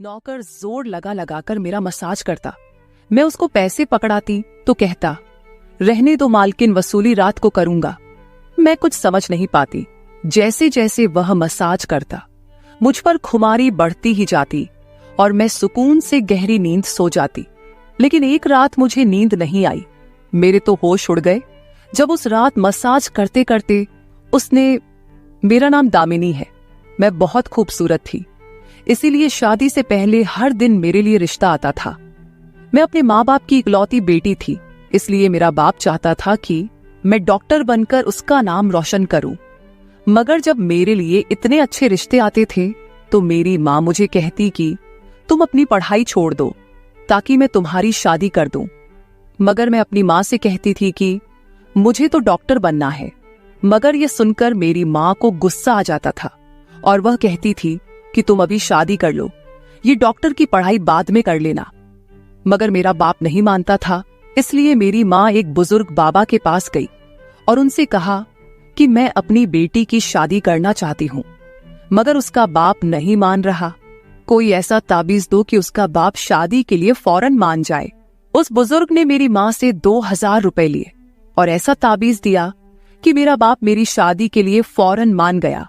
नौकर जोर लगा लगा कर मेरा मसाज करता। मैं उसको पैसे पकड़ाती तो कहता, रहने दो मालकिन, वसूली रात को करूंगा। मैं कुछ समझ नहीं पाती। जैसे जैसे वह मसाज करता मुझ पर खुमारी बढ़ती ही जाती और मैं सुकून से गहरी नींद सो जाती। लेकिन एक रात मुझे नींद नहीं आई। मेरे तो होश उड़ गए जब उस रात मसाज करते करते उसने, मेरा नाम दामिनी है, मैं बहुत खूबसूरत थी, इसीलिए शादी से पहले हर दिन मेरे लिए रिश्ता आता था। मैं अपने माँ बाप की इकलौती बेटी थी, इसलिए मेरा बाप चाहता था कि मैं डॉक्टर बनकर उसका नाम रोशन करूं। मगर जब मेरे लिए इतने अच्छे रिश्ते आते थे तो मेरी माँ मुझे कहती कि तुम अपनी पढ़ाई छोड़ दो ताकि मैं तुम्हारी शादी कर दूं। मगर मैं अपनी माँ से कहती थी कि मुझे तो डॉक्टर बनना है। मगर यह सुनकर मेरी माँ को गुस्सा आ जाता था और वह कहती थी कि तुम अभी शादी कर लो, ये डॉक्टर की पढ़ाई बाद में कर लेना। मगर मेरा बाप नहीं मानता था, इसलिए मेरी माँ एक बुजुर्ग बाबा के पास गई और उनसे कहा कि मैं अपनी बेटी की शादी करना चाहती हूँ। मगर उसका बाप नहीं मान रहा। कोई ऐसा ताबीज दो कि उसका बाप शादी के लिए फौरन मान जाए। उस बुजुर्ग ने मेरी माँ से 2000 रुपए लिए और ऐसा ताबीज दिया कि मेरा बाप मेरी शादी के लिए फौरन मान गया।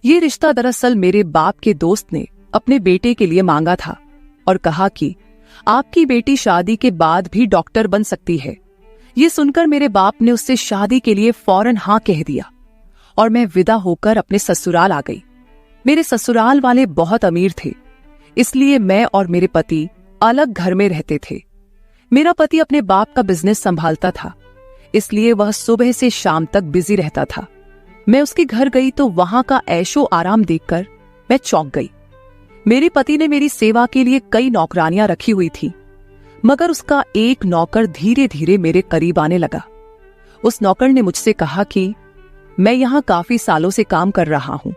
ये रिश्ता दरअसल मेरे बाप के दोस्त ने अपने बेटे के लिए मांगा था और कहा कि आपकी बेटी शादी के बाद भी डॉक्टर बन सकती है। ये सुनकर मेरे बाप ने उससे शादी के लिए फौरन हाँ कह दिया और मैं विदा होकर अपने ससुराल आ गई। मेरे ससुराल वाले बहुत अमीर थे, इसलिए मैं और मेरे पति अलग घर में रहते थे। मेरा पति अपने बाप का बिजनेस संभालता था, इसलिए वह सुबह से शाम तक बिजी रहता था। मैं उसके घर गई तो वहां का ऐशो आराम देखकर मैं चौंक गई। मेरे पति ने मेरी सेवा के लिए कई नौकरानियां रखी हुई थी, मगर उसका एक नौकर धीरे धीरे मेरे करीब आने लगा। उस नौकर ने मुझसे कहा कि मैं यहाँ काफी सालों से काम कर रहा हूँ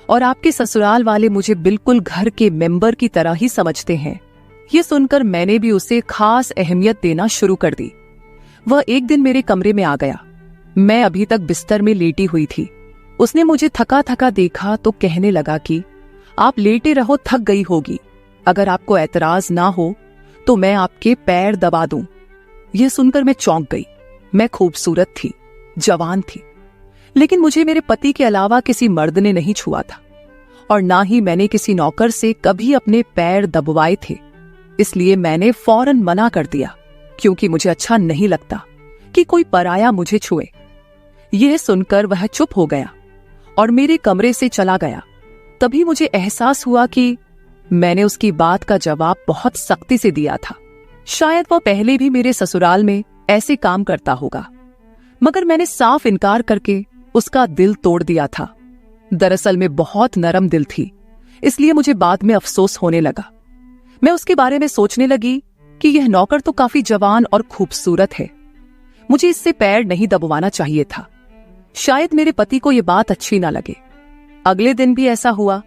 और आपके ससुराल वाले मुझे बिल्कुल घर के मेंबर की तरह ही समझते हैं। ये सुनकर मैंने भी उसे खास अहमियत देना शुरू कर दी। वह एक दिन मेरे कमरे में आ गया। मैं अभी तक बिस्तर में लेटी हुई थी। उसने मुझे थका थका देखा तो कहने लगा कि आप लेटे रहो, थक गई होगी। अगर आपको एतराज ना हो तो मैं आपके पैर दबा दूं। यह सुनकर मैं चौंक गई। मैं खूबसूरत थी, जवान थी, लेकिन मुझे मेरे पति के अलावा किसी मर्द ने नहीं छुआ था और ना ही मैंने किसी नौकर से कभी अपने पैर दबवाए थे। इसलिए मैंने फौरन मना कर दिया, क्योंकि मुझे अच्छा नहीं लगता कि कोई पराया मुझे छुए। यह सुनकर वह चुप हो गया और मेरे कमरे से चला गया। तभी मुझे एहसास हुआ कि मैंने उसकी बात का जवाब बहुत सख्ती से दिया था। शायद वह पहले भी मेरे ससुराल में ऐसे काम करता होगा, मगर मैंने साफ इनकार करके उसका दिल तोड़ दिया था। दरअसल मैं बहुत नरम दिल थी, इसलिए मुझे बाद में अफसोस होने लगा। मैं उसके बारे में सोचने लगी कि यह नौकर तो काफी जवान और खूबसूरत है, मुझे इससे पैर नहीं दबवाना चाहिए था। शायद मेरे पति को यह बात अच्छी ना लगे। अगले दिन भी ऐसा हुआ।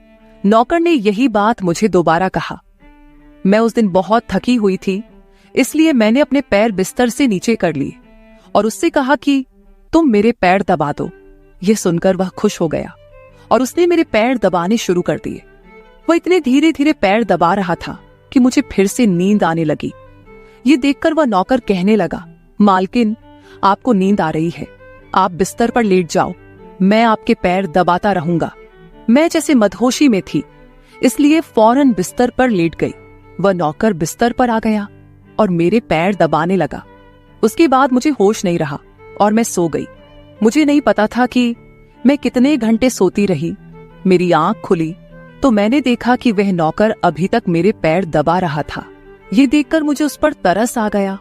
नौकर ने यही बात मुझे दोबारा कहा। मैं उस दिन बहुत थकी हुई थी, इसलिए मैंने अपने पैर बिस्तर से नीचे कर लिए और उससे कहा कि तुम मेरे पैर दबा दो। यह सुनकर वह खुश हो गया और उसने मेरे पैर दबाने शुरू कर दिए। वह इतने धीरे धीरे पैर दबा रहा था कि मुझे फिर से नींद आने लगी। ये देखकर वह नौकर कहने लगा, मालकिन, आपको नींद आ रही है, आप बिस्तर पर लेट जाओ, मैं आपके पैर दबाता रहूंगा। मैं जैसे मदहोशी में थी, इसलिए फौरन बिस्तर पर लेट गई। वह नौकर बिस्तर पर आ गया और मेरे पैर दबाने लगा। उसके बाद मुझे होश नहीं रहा और मैं सो गई। मुझे नहीं पता था कि मैं कितने घंटे सोती रही। मेरी आंख खुली तो मैंने देखा कि वह नौकर अभी तक मेरे पैर दबा रहा था। ये देखकर मुझे उस पर तरस आ गया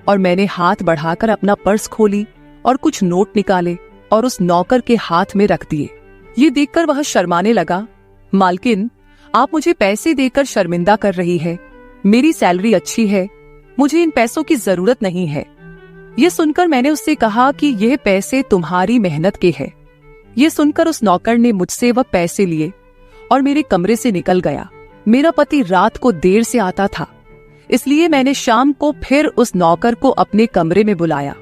और मैंने हाथ बढ़ाकर अपना पर्स खोली और कुछ नोट निकाले और उस नौकर के हाथ में रख दिए। ये देखकर वह शर्माने लगा। मालकिन, आप मुझे पैसे देकर शर्मिंदा कर रही है। मेरी सैलरी अच्छी है, मुझे इन पैसों की जरूरत नहीं है। ये सुनकर मैंने उससे कहा कि यह पैसे तुम्हारी मेहनत के हैं। ये सुनकर उस नौकर ने मुझसे वह पैसे लिए और मेरे कमरे से निकल गया। मेरा पति रात को देर से आता था, इसलिए मैंने शाम को फिर उस नौकर को अपने कमरे में बुलाया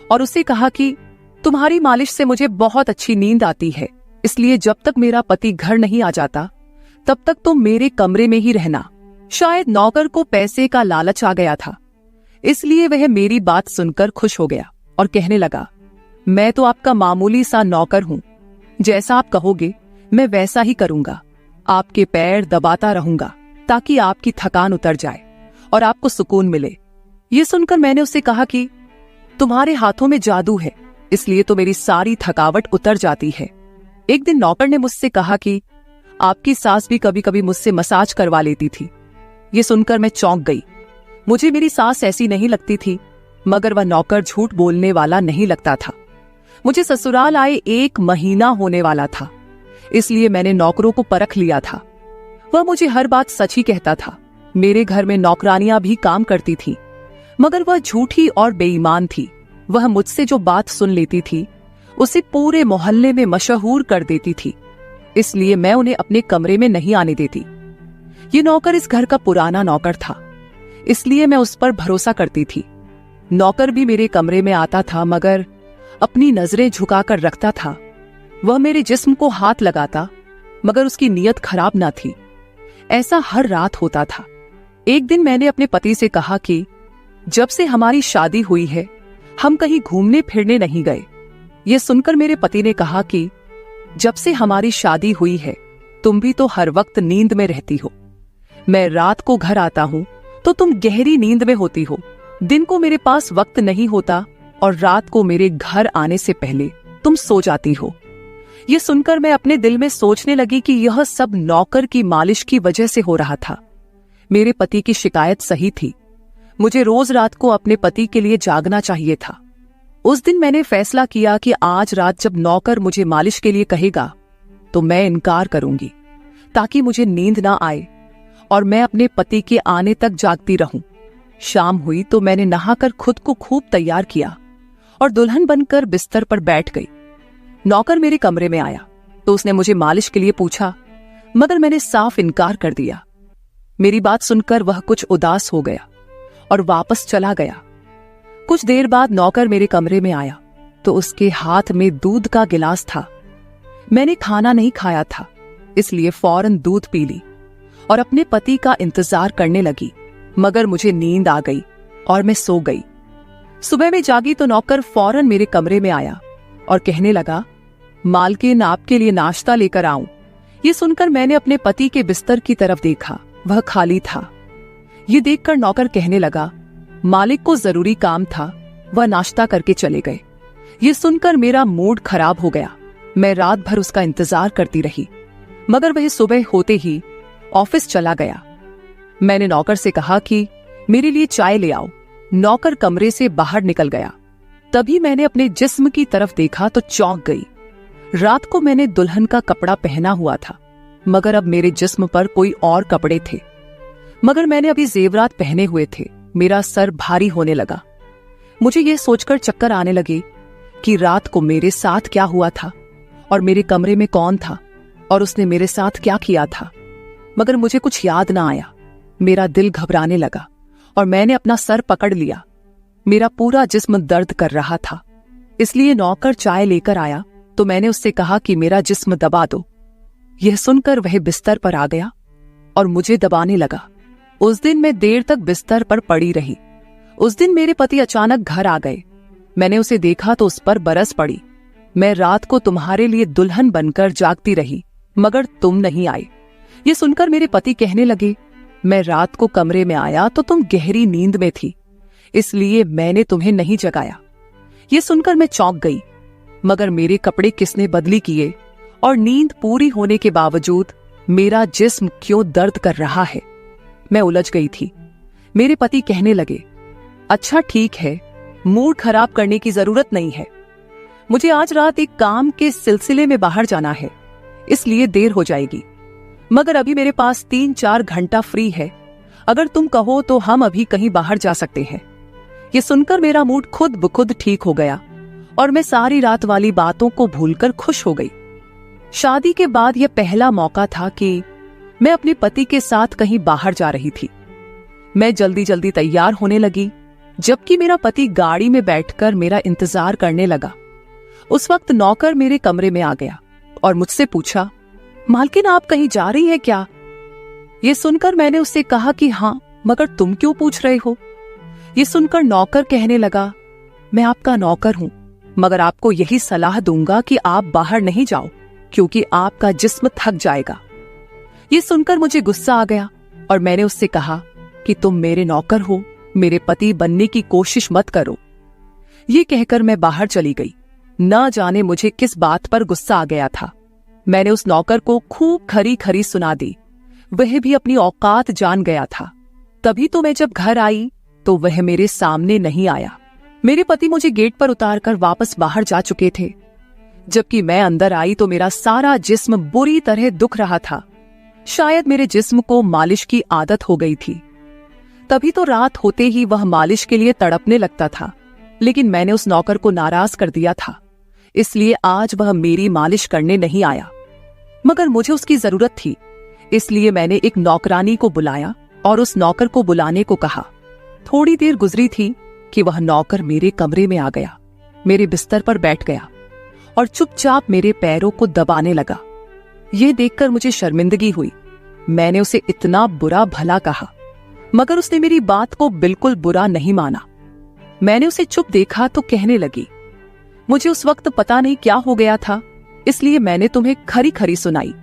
और उससे कहा कि तुम्हारी मालिश से मुझे बहुत अच्छी नींद आती है, इसलिए जब तक मेरा पति घर नहीं आ जाता तब तक तुम मेरे कमरे में ही रहना। शायद नौकर को पैसे का लालच आ गया था, इसलिए वह मेरी बात सुनकर खुश हो गया और कहने लगा, मैं तो आपका मामूली सा नौकर हूं, जैसा आप कहोगे मैं वैसा ही करूंगा। आपके पैर दबाता रहूंगा ताकि आपकी थकान उतर जाए और आपको सुकून मिले। ये सुनकर मैंने उससे कहा कि तुम्हारे हाथों में जादू है, इसलिए तो मेरी सारी थकावट उतर जाती है। एक दिन नौकर ने मुझसे कहा कि आपकी सास भी कभी कभी मुझसे मसाज करवा लेती थी। ये सुनकर मैं चौंक गई। मुझे मेरी सास ऐसी नहीं लगती थी, मगर वह नौकर झूठ बोलने वाला नहीं लगता था। मुझे ससुराल आए 1 महीना होने वाला था, इसलिए मैंने नौकरों को परख लिया था। वह मुझे हर बात सच ही कहता था। मेरे घर में नौकरानियां भी काम करती थी, मगर वह झूठी और बेईमान थी। वह मुझसे जो बात सुन लेती थी उसे पूरे मोहल्ले में मशहूर कर देती थी, इसलिए मैं उन्हें अपने कमरे में नहीं आने देती। ये नौकर इस घर का पुराना नौकर था, इसलिए मैं उस पर भरोसा करती थी। नौकर भी मेरे कमरे में आता था, मगर अपनी नजरें झुकाकर रखता था। वह मेरे जिस्म को हाथ लगाता, मगर उसकी नीयत खराब ना थी। ऐसा हर रात होता था। एक दिन मैंने अपने पति से कहा कि जब से हमारी शादी हुई है हम कहीं घूमने फिरने नहीं गए। यह सुनकर मेरे पति ने कहा कि जब से हमारी शादी हुई है तुम भी तो हर वक्त नींद में रहती हो। मैं रात को घर आता हूं तो तुम गहरी नींद में होती हो। दिन को मेरे पास वक्त नहीं होता और रात को मेरे घर आने से पहले तुम सो जाती हो। यह सुनकर मैं अपने दिल में सोचने लगी कि यह सब नौकर की मालिश की वजह से हो रहा था। मेरे पति की शिकायत सही थी। मुझे रोज रात को अपने पति के लिए जागना चाहिए था। उस दिन मैंने फैसला किया कि आज रात जब नौकर मुझे मालिश के लिए कहेगा तो मैं इनकार करूंगी, ताकि मुझे नींद ना आए और मैं अपने पति के आने तक जागती रहूं। शाम हुई तो मैंने नहाकर खुद को खूब तैयार किया और दुल्हन बनकर बिस्तर पर बैठ गई। नौकर मेरे कमरे में आया तो उसने मुझे मालिश के लिए पूछा, मगर मैंने साफ इनकार कर दिया। मेरी बात सुनकर वह कुछ उदास हो गया और वापस चला गया। कुछ देर बाद नौकर मेरे कमरे में आया तो उसके हाथ में दूध का गिलास था। मैंने खाना नहीं खाया था, इसलिए फौरन दूध पी ली और अपने पति का इंतजार करने लगी, मगर मुझे नींद आ गई और मैं सो गई। सुबह में जागी तो नौकर फौरन मेरे कमरे में आया और कहने लगा, मालकिन आपके लिए नाश्ता लेकर आऊं। ये सुनकर मैंने अपने पति के बिस्तर की तरफ देखा, वह खाली था। ये देखकर नौकर कहने लगा, मालिक को जरूरी काम था, वह नाश्ता करके चले गए। ये सुनकर मेरा मूड खराब हो गया। मैं रात भर उसका इंतजार करती रही, मगर वह सुबह होते ही ऑफिस चला गया। मैंने नौकर से कहा कि मेरे लिए चाय ले आओ। नौकर कमरे से बाहर निकल गया। तभी मैंने अपने जिस्म की तरफ देखा तो चौंक गई। रात को मैंने दुल्हन का कपड़ा पहना हुआ था, मगर अब मेरे जिस्म पर कोई और कपड़े थे। मगर मैंने अभी जेवरात पहने हुए थे। मेरा सर भारी होने लगा। मुझे यह सोचकर चक्कर आने लगे कि रात को मेरे साथ क्या हुआ था और मेरे कमरे में कौन था और उसने मेरे साथ क्या किया था। मगर मुझे कुछ याद ना आया। मेरा दिल घबराने लगा और मैंने अपना सर पकड़ लिया। मेरा पूरा जिस्म दर्द कर रहा था, इसलिए नौकर चाय लेकर आया तो मैंने उससे कहा कि मेरा जिस्म दबा दो। यह सुनकर वह बिस्तर पर आ गया और मुझे दबाने लगा। उस दिन मैं देर तक बिस्तर पर पड़ी रही। उस दिन मेरे पति अचानक घर आ गए। मैंने उसे देखा तो उस पर बरस पड़ी। मैं रात को तुम्हारे लिए दुल्हन बनकर जागती रही, मगर तुम नहीं आए। ये सुनकर मेरे पति कहने लगे, मैं रात को कमरे में आया तो तुम गहरी नींद में थी, इसलिए मैंने तुम्हें नहीं जगाया। ये सुनकर मैं चौंक गई, मगर मेरे कपड़े किसने बदली किए और नींद पूरी होने के बावजूद मेरा जिस्म क्यों दर्द कर रहा है। मैं उलझ गई थी। मेरे पति कहने लगे, अच्छा ठीक है, मूड खराब करने की जरूरत नहीं है। मुझे आज रात एक काम के सिलसिले में बाहर जाना है, इसलिए देर हो जाएगी, मगर अभी मेरे पास 3-4 घंटा फ्री है। अगर तुम कहो तो हम अभी कहीं बाहर जा सकते हैं। ये सुनकर मेरा मूड खुद ब खुद ठीक हो गया और मैं सारी रात वाली बातों को भूलकर खुश हो गई। शादी के बाद यह पहला मौका था कि मैं अपने पति के साथ कहीं बाहर जा रही थी। मैं जल्दी जल्दी तैयार होने लगी, जबकि मेरा पति गाड़ी में बैठकर मेरा इंतजार करने लगा। उस वक्त नौकर मेरे कमरे में आ गया और मुझसे पूछा, मालकिन आप कहीं जा रही है क्या? ये सुनकर मैंने उससे कहा कि हाँ, मगर तुम क्यों पूछ रहे हो? ये सुनकर नौकर कहने लगा, मैं आपका नौकर हूं, मगर आपको यही सलाह दूंगा कि आप बाहर नहीं जाओ, क्योंकि आपका जिस्म थक जाएगा। ये सुनकर मुझे गुस्सा आ गया और मैंने उससे कहा कि तुम मेरे नौकर हो, मेरे पति बनने की कोशिश मत करो। ये कहकर मैं बाहर चली गई। न जाने मुझे किस बात पर गुस्सा आ गया था। मैंने उस नौकर को खूब खरी खरी सुना दी। वह भी अपनी औकात जान गया था। तभी तो मैं जब घर आई तो वह मेरे सामने नहीं आया। मेरे पति मुझे गेट पर उतारकर वापस बाहर जा चुके थे। जबकि मैं अंदर आई तो मेरा सारा जिस्म बुरी तरह दुख रहा था। शायद मेरे जिस्म को मालिश की आदत हो गई थी। तभी तो रात होते ही वह मालिश के लिए तड़पने लगता था। लेकिन मैंने उस नौकर को नाराज कर दिया था, इसलिए आज वह मेरी मालिश करने नहीं आया। मगर मुझे उसकी जरूरत थी, इसलिए मैंने एक नौकरानी को बुलाया और उस नौकर को बुलाने को कहा। थोड़ी देर गुजरी थी कि वह नौकर मेरे कमरे में आ गया, मेरे बिस्तर पर बैठ गया और चुपचाप मेरे पैरों को दबाने लगा। यह देखकर मुझे शर्मिंदगी हुई। मैंने उसे इतना बुरा भला कहा, मगर उसने मेरी बात को बिल्कुल बुरा नहीं माना। मैंने उसे चुप देखा तो कहने लगी, मुझे उस वक्त पता नहीं क्या हो गया था, इसलिए मैंने तुम्हें खरी खरी सुनाई।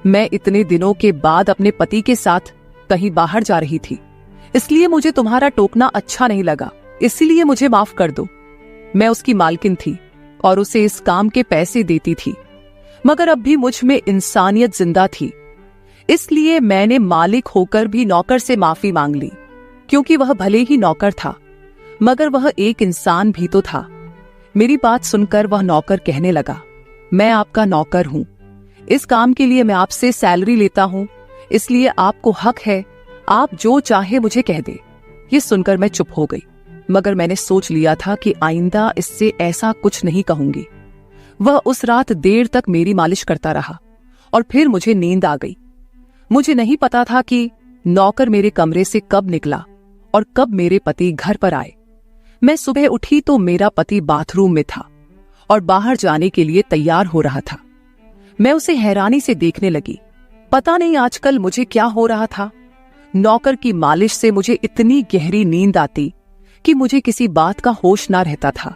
मैं इतने दिनों के बाद अपने पति के साथ कहीं बाहर जा रही थी, इसलिए मुझे तुम्हारा टोकना अच्छा नहीं लगा, इसीलिए मुझे माफ कर दो। मैं उसकी मालकिन थी और उसे इस काम के पैसे देती थी, मगर अब भी मुझ में इंसानियत जिंदा थी, इसलिए मैंने मालिक होकर भी नौकर से माफी मांग ली। क्योंकि वह भले ही नौकर था, मगर वह एक इंसान भी तो था। मेरी बात सुनकर वह नौकर कहने लगा, मैं आपका नौकर हूं, इस काम के लिए मैं आपसे सैलरी लेता हूं, इसलिए आपको हक है, आप जो चाहे मुझे कह दे। ये सुनकर मैं चुप हो गई, मगर मैंने सोच लिया था कि आइंदा इससे ऐसा कुछ नहीं कहूंगी। वह उस रात देर तक मेरी मालिश करता रहा और फिर मुझे नींद आ गई। मुझे नहीं पता था कि नौकर मेरे कमरे से कब निकला और कब मेरे पति घर पर आए। मैं सुबह उठी तो मेरा पति बाथरूम में था और बाहर जाने के लिए तैयार हो रहा था। मैं उसे हैरानी से देखने लगी। पता नहीं आजकल मुझे क्या हो रहा था। नौकर की मालिश से मुझे इतनी गहरी नींद आती कि मुझे किसी बात का होश ना रहता था।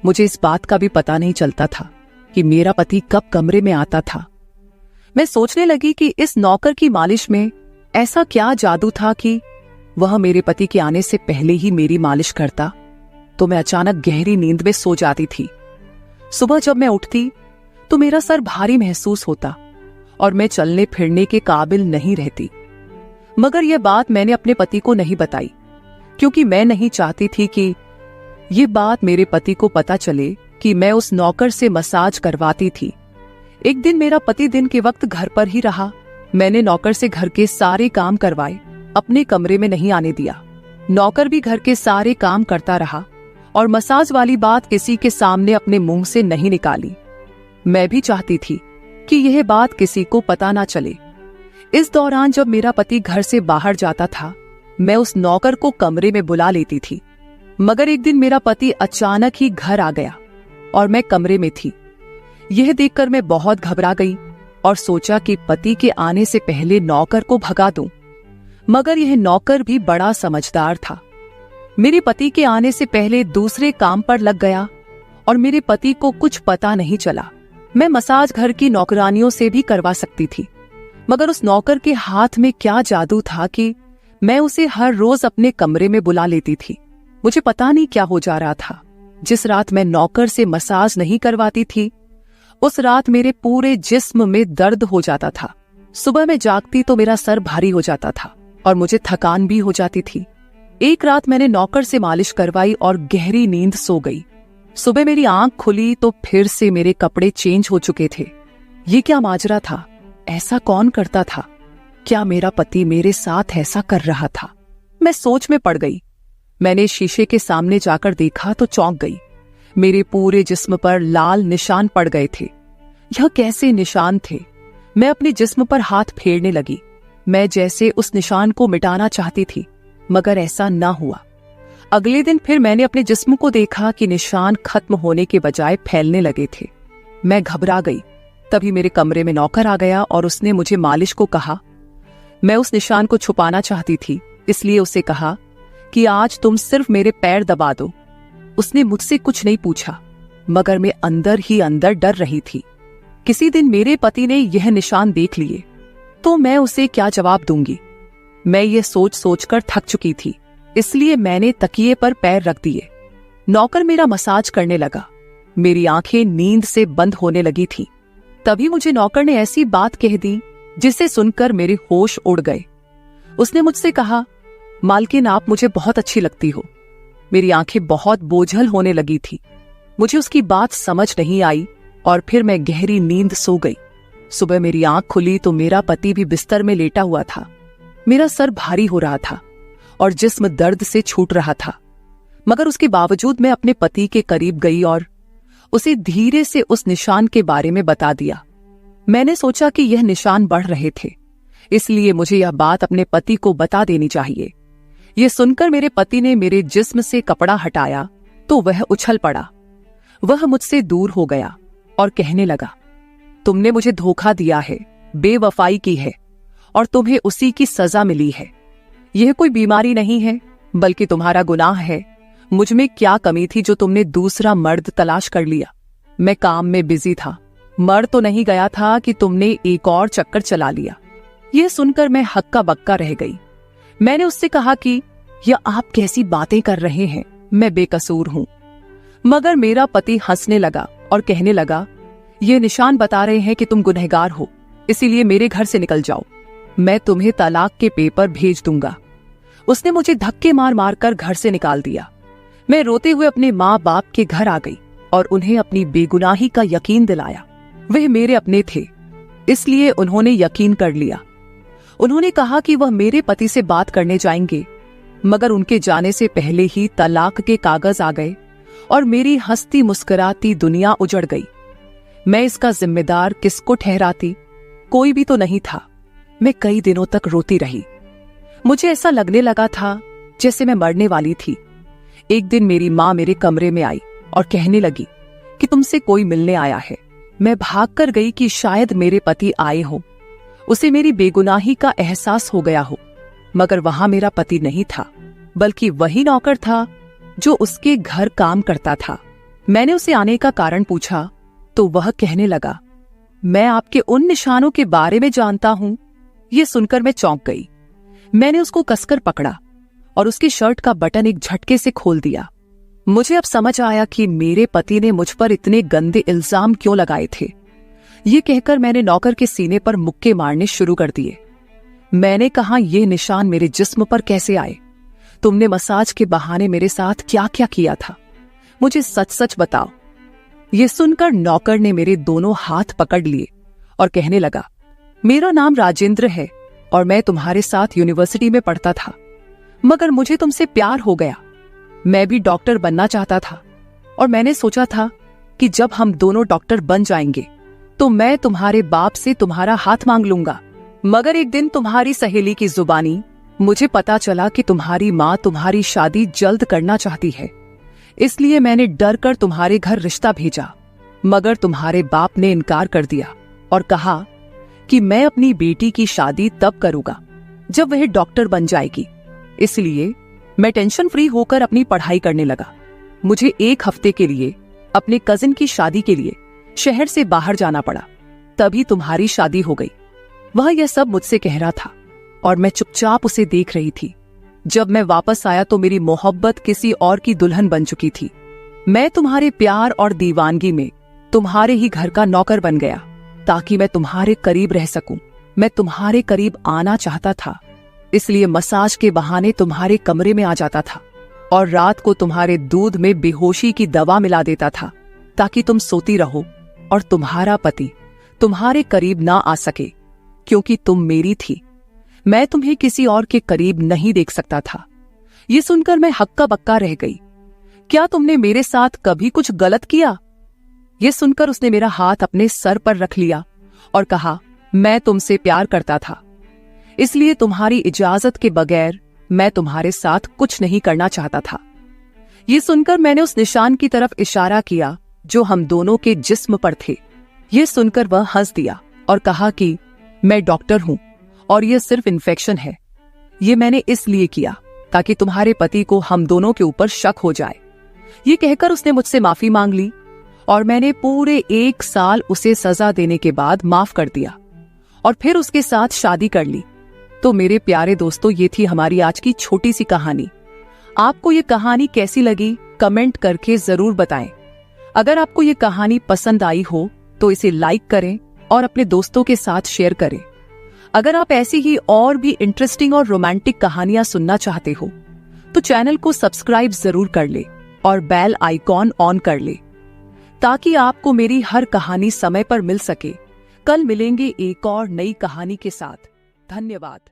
मुझे इस बात का भी पता नहीं चलता था कि मेरा पति कब कमरे में आता था। मैं सोचने लगी कि इस नौकर की मालिश में ऐसा क्या जादू था कि वह मेरे पति के आने से पहले ही मेरी मालिश करता, तो मैं अचानक गहरी नींद में सो जाती थी। सुबह जब मैं उठती तो मेरा सर भारी महसूस होता और मैं चलने फिरने के काबिल नहीं रहती। मगर यह बात मैंने अपने पति को नहीं बताई, क्योंकि मैं नहीं चाहती थी कि ये बात मेरे पति को पता चले कि मैं उस नौकर से मसाज करवाती थी। एक दिन मेरा पति दिन के वक्त घर पर ही रहा। मैंने नौकर से घर के सारे काम करवाए, अपने कमरे में नहीं आने दिया। नौकर भी घर के सारे काम करता रहा और मसाज वाली बात किसी के सामने अपने मुंह से नहीं निकाली। मैं भी चाहती थी कि यह बात किसी को पता ना चले। इस दौरान जब मेरा पति घर से बाहर जाता था, मैं उस नौकर को कमरे में बुला लेती थी। मगर एक दिन मेरा पति अचानक ही घर आ गया और मैं कमरे में थी। यह देखकर मैं बहुत घबरा गई और सोचा कि पति के आने से पहले नौकर को भगा दूं। मगर यह नौकर भी बड़ा समझदार था। मेरे पति के आने से पहले दूसरे काम पर लग गया और मेरे पति को कुछ पता नहीं चला। मैं मसाज घर की नौकरानियों से भी करवा सकती थी, मगर उस नौकर के हाथ में क्या जादू था कि मैं उसे हर रोज अपने कमरे में बुला लेती थी। मुझे पता नहीं क्या हो जा रहा था। जिस रात मैं नौकर से मसाज नहीं करवाती थी, उस रात मेरे पूरे जिस्म में दर्द हो जाता था। सुबह मैं जागती तो मेरा सर भारी हो जाता था और मुझे थकान भी हो जाती थी। एक रात मैंने नौकर से मालिश करवाई और गहरी नींद सो गई। सुबह मेरी आंख खुली तो फिर से मेरे कपड़े चेंज हो चुके थे। ये क्या माजरा था? ऐसा कौन करता था? क्या मेरा पति मेरे साथ ऐसा कर रहा था? मैं सोच में पड़ गई। मैंने शीशे के सामने जाकर देखा तो चौंक गई। मेरे पूरे जिस्म पर लाल निशान पड़ गए थे। यह कैसे निशान थे? मैं अपने जिस्म पर हाथ फेरने लगी। मैं जैसे उस निशान को मिटाना चाहती थी, मगर ऐसा न हुआ। अगले दिन फिर मैंने अपने जिस्म को देखा कि निशान खत्म होने के बजाय फैलने लगे थे। मैं घबरा गई। तभी मेरे कमरे में नौकर आ गया और उसने मुझे मालिश को कहा। मैं उस निशान को छुपाना चाहती थी, इसलिए उसे कहा कि आज तुम सिर्फ मेरे पैर दबा दो। उसने मुझसे कुछ नहीं पूछा, मगर मैं अंदर ही अंदर डर रही थी। किसी दिन मेरे पति ने यह निशान देख लिए तो मैं उसे क्या जवाब दूंगी। मैं ये सोच सोचकर थक चुकी थी, इसलिए मैंने तकिए पर पैर रख दिए। नौकर मेरा मसाज करने लगा। मेरी आंखें नींद से बंद होने लगी थी। तभी मुझे नौकर ने ऐसी बात कह दी जिसे सुनकर मेरे होश उड़ गए। उसने मुझसे कहा, मालकिन आप मुझे बहुत अच्छी लगती हो। मेरी आंखें बहुत बोझल होने लगी थी। मुझे उसकी बात समझ नहीं आई और फिर मैं गहरी नींद सो गई। सुबह मेरी आंख खुली तो मेरा पति भी बिस्तर में लेटा हुआ था। मेरा सर भारी हो रहा था और जिस्म दर्द से छूट रहा था, मगर उसके बावजूद मैं अपने पति के करीब गई और उसे धीरे से उस निशान के बारे में बता दिया। मैंने सोचा कि यह निशान बढ़ रहे थे, इसलिए मुझे यह बात अपने पति को बता देनी चाहिए। यह सुनकर मेरे पति ने मेरे जिस्म से कपड़ा हटाया तो वह उछल पड़ा। वह मुझसे दूर हो गया और कहने लगा, तुमने मुझे धोखा दिया है, बेवफाई की है और तुम्हें उसी की सजा मिली है। यह कोई बीमारी नहीं है, बल्कि तुम्हारा गुनाह है। मुझ में क्या कमी थी जो तुमने दूसरा मर्द तलाश कर लिया। मैं काम में बिजी था, मर तो नहीं गया था कि तुमने एक और चक्कर चला लिया। यह सुनकर मैं हक्का बक्का रह गई। मैंने उससे कहा कि यह आप कैसी बातें कर रहे हैं, मैं बेकसूर हूं। मगर मेरा पति हंसने लगा और कहने लगा, ये निशान बता रहे हैं कि तुम गुनहगार हो, इसीलिए मेरे घर से निकल जाओ, मैं तुम्हें तलाक के पेपर भेज दूंगा। उसने मुझे धक्के मार मार कर घर से निकाल दिया। मैं रोते हुए अपने माँ बाप के घर आ गई और उन्हें अपनी बेगुनाही का यकीन दिलाया। वह मेरे अपने थे, इसलिए उन्होंने यकीन कर लिया। उन्होंने कहा कि वह मेरे पति से बात करने जाएंगे, मगर उनके जाने से पहले ही तलाक के कागज आ गए और मेरी हंसती मुस्कुराती दुनिया उजड़ गई। मैं इसका जिम्मेदार किसको ठहराती? कोई भी तो नहीं था। मैं कई दिनों तक रोती रही। मुझे ऐसा लगने लगा था जैसे मैं मरने वाली थी। एक दिन मेरी माँ मेरे कमरे में आई और कहने लगी कि तुमसे कोई मिलने आया है। मैं भागकर गई कि शायद मेरे पति आए हो, उसे मेरी बेगुनाही का एहसास हो गया हो। मगर वहां मेरा पति नहीं था, बल्कि वही नौकर था जो उसके घर काम करता था। मैंने उसे आने का कारण पूछा तो वह कहने लगा, मैं आपके उन निशानों के बारे में जानता हूं। यह सुनकर मैं चौंक गई। मैंने उसको कसकर पकड़ा और उसकी शर्ट का बटन एक झटके से खोल दिया। मुझे अब समझ आया कि मेरे पति ने मुझ पर इतने गंदे इल्जाम क्यों लगाए थे। ये कहकर मैंने नौकर के सीने पर मुक्के मारने शुरू कर दिए। मैंने कहा, ये निशान मेरे जिस्म पर कैसे आए? तुमने मसाज के बहाने मेरे साथ क्या क्या किया था? मुझे सच सच बताओ। ये सुनकर नौकर ने मेरे दोनों हाथ पकड़ लिए और कहने लगा, मेरा नाम राजेंद्र है और मैं तुम्हारे साथ यूनिवर्सिटी में पढ़ता था, मगर मुझे तुमसे प्यार हो गया। मैं भी डॉक्टर बनना चाहता था और मैंने सोचा था कि जब हम दोनों डॉक्टर बन जाएंगे तो मैं तुम्हारे बाप से तुम्हारा हाथ मांग लूंगा। मगर एक दिन तुम्हारी सहेली की जुबानी मुझे पता चला कि तुम्हारी माँ तुम्हारी शादी जल्द करना चाहती है, इसलिए मैंने डर कर तुम्हारे घर रिश्ता भेजा। मगर तुम्हारे बाप ने इनकार कर दिया और कहा कि मैं अपनी बेटी की शादी तब करूंगा जब वह डॉक्टर बन जाएगी। इसलिए मैं टेंशन फ्री होकर अपनी पढ़ाई करने लगा। मुझे एक हफ्ते के लिए अपने कजिन की शादी के लिए शहर से बाहर जाना पड़ा। तभी तुम्हारी शादी हो गई। वह यह सब मुझसे कह रहा था और मैं चुपचाप उसे देख रही थी। जब मैं वापस आया तो मेरी मोहब्बत किसी और की दुल्हन बन चुकी थी। मैं तुम्हारे प्यार और दीवानगी में तुम्हारे ही घर का नौकर बन गया ताकि मैं तुम्हारे करीब रह सकूं। मैं तुम्हारे करीब आना चाहता था, इसलिए मसाज के बहाने तुम्हारे कमरे में आ जाता था और रात को तुम्हारे दूध में बेहोशी की दवा मिला देता था ताकि तुम सोती रहो और तुम्हारा पति तुम्हारे करीब ना आ सके, क्योंकि तुम मेरी थी। मैं तुम्हें किसी और के करीब नहीं देख सकता था। ये सुनकर मैं हक्का बक्का रह गई। क्या तुमने मेरे साथ कभी कुछ गलत किया? ये सुनकर उसने मेरा हाथ अपने सर पर रख लिया और कहा, मैं तुमसे प्यार करता था, इसलिए तुम्हारी इजाजत के बगैर मैं तुम्हारे साथ कुछ नहीं करना चाहता था। ये सुनकर मैंने उस निशान की तरफ इशारा किया जो हम दोनों के जिस्म पर थे। ये सुनकर वह हंस दिया और कहा कि मैं डॉक्टर हूं और यह सिर्फ इन्फेक्शन है। ये मैंने इसलिए किया ताकि तुम्हारे पति को हम दोनों के ऊपर शक हो जाए। ये कहकर उसने मुझसे माफी मांग ली और मैंने पूरे 1 साल उसे सजा देने के बाद माफ कर दिया और फिर उसके साथ शादी कर ली। तो मेरे प्यारे दोस्तों, ये थी हमारी आज की छोटी सी कहानी। आपको ये कहानी कैसी लगी कमेंट करके जरूर बताएं। अगर आपको ये कहानी पसंद आई हो तो इसे लाइक करें और अपने दोस्तों के साथ शेयर करें। अगर आप ऐसी ही और भी इंटरेस्टिंग और रोमांटिक कहानियां सुनना चाहते हो तो चैनल को सब्सक्राइब जरूर कर ले और बेल आइकॉन ऑन कर ले ताकि आपको मेरी हर कहानी समय पर मिल सके। कल मिलेंगे एक और नई कहानी के साथ। धन्यवाद।